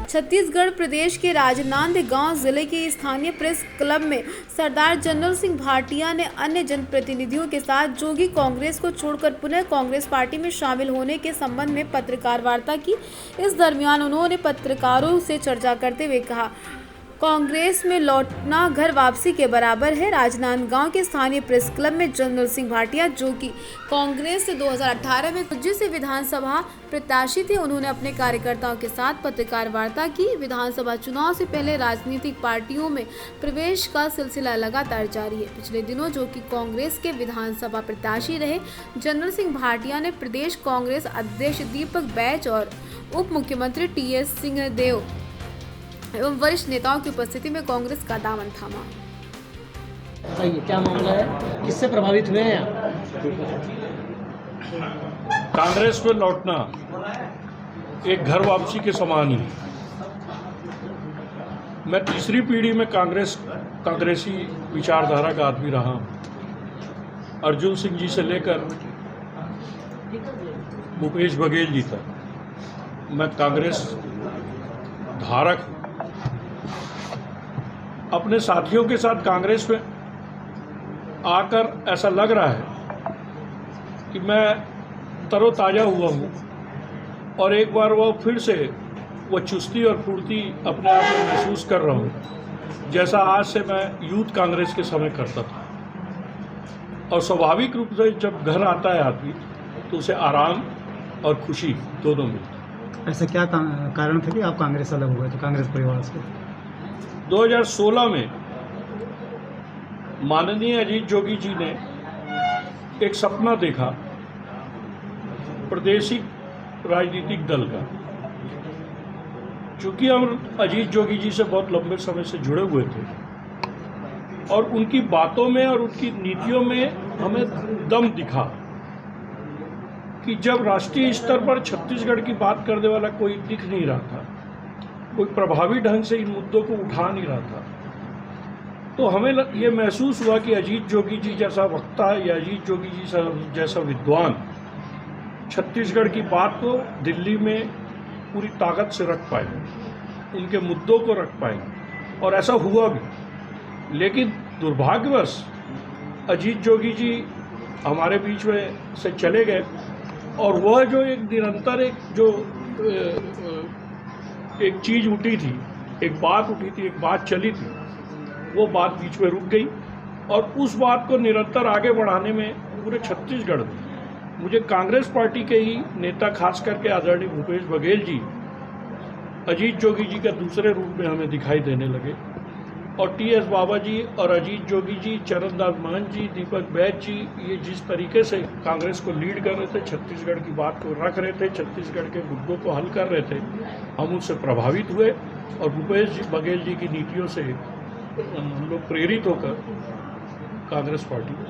छत्तीसगढ़ प्रदेश के राजनांदगांव जिले के स्थानीय प्रेस क्लब में सरदार जनरल सिंह भाटिया ने अन्य जनप्रतिनिधियों के साथ जोगी कांग्रेस को छोड़कर पुनः कांग्रेस पार्टी में शामिल होने के संबंध में पत्रकार वार्ता की। इस दरमियान उन्होंने पत्रकारों से चर्चा करते हुए कहा, कांग्रेस में लौटना घर वापसी के बराबर है। राजनांदगांव के स्थानीय प्रेस क्लब में जनरल सिंह भाटिया, जो कि कांग्रेस से 2018 में कुज्जी से विधानसभा प्रत्याशी थे, उन्होंने अपने कार्यकर्ताओं के साथ पत्रकार वार्ता की। विधानसभा चुनाव से पहले राजनीतिक पार्टियों में प्रवेश का सिलसिला लगातार जारी है। पिछले दिनों जो कि कांग्रेस के विधानसभा प्रत्याशी रहे जनरल सिंह भाटिया ने प्रदेश कांग्रेस अध्यक्ष दीपक बैज और उप मुख्यमंत्री टीएस सिंहदेव एवं वरिष्ठ नेताओं की उपस्थिति में कांग्रेस का दामन थामा। बताइए क्या मामला है, किससे प्रभावित हुए हैं आप? कांग्रेस में लौटना एक घर वापसी के समान ही। मैं तीसरी पीढ़ी में कांग्रेसी विचारधारा का आदमी रहा हूं। अर्जुन सिंह जी से लेकर भूपेश बघेल जी तक मैं कांग्रेस धारक हूं। अपने साथियों के साथ कांग्रेस में आकर ऐसा लग रहा है कि मैं तरोताज़ा हुआ हूँ और एक बार वो फिर से वो चुस्ती और फुर्ती अपने आप में महसूस कर रहा हूँ, जैसा आज से मैं यूथ कांग्रेस के समय करता था। और स्वाभाविक रूप से जब घर आता है आदमी तो उसे आराम और खुशी दोनों मिलती है। ऐसा क्या कारण था कि आप कांग्रेस अलग हुए थे कांग्रेस परिवार से? 2016 में माननीय अजीत जोगी जी ने एक सपना देखा प्रादेशिक राजनीतिक दल का। चूँकि हम अजीत जोगी जी से बहुत लंबे समय से जुड़े हुए थे और उनकी बातों में और उनकी नीतियों में हमें दम दिखा कि जब राष्ट्रीय स्तर पर छत्तीसगढ़ की बात करने वाला कोई दिख नहीं रहा था, कोई प्रभावी ढंग से इन मुद्दों को उठा नहीं रहा था, तो हमें ये महसूस हुआ कि अजीत जोगी जी जैसा वक्ता या अजीत जोगी जी जैसा विद्वान छत्तीसगढ़ की बात को दिल्ली में पूरी ताकत से रख पाएंगे, उनके मुद्दों को रख पाएंगे। और ऐसा हुआ भी। लेकिन दुर्भाग्यवश अजीत जोगी जी हमारे बीच में से चले गए और वह जो एक निरंतर एक चीज़ उठी थी, एक बात उठी थी, एक बात चली थी, वो बात बीच में रुक गई। और उस बात को निरंतर आगे बढ़ाने में पूरे छत्तीसगढ़ में मुझे कांग्रेस पार्टी के ही नेता, खास करके आदरणीय भूपेश बघेल जी, अजीत जोगी जी का दूसरे रूप में हमें दिखाई देने लगे। और टीएस बाबा जी और अजीत जोगी जी, चरणदास महंत जी, दीपक बैज जी, ये जिस तरीके से कांग्रेस को लीड कर रहे थे, छत्तीसगढ़ की बात को रख रहे थे, छत्तीसगढ़ के मुद्दों को हल कर रहे थे, हम उससे प्रभावित हुए और भूपेश बघेल जी की नीतियों से हम लोग प्रेरित होकर कांग्रेस पार्टी को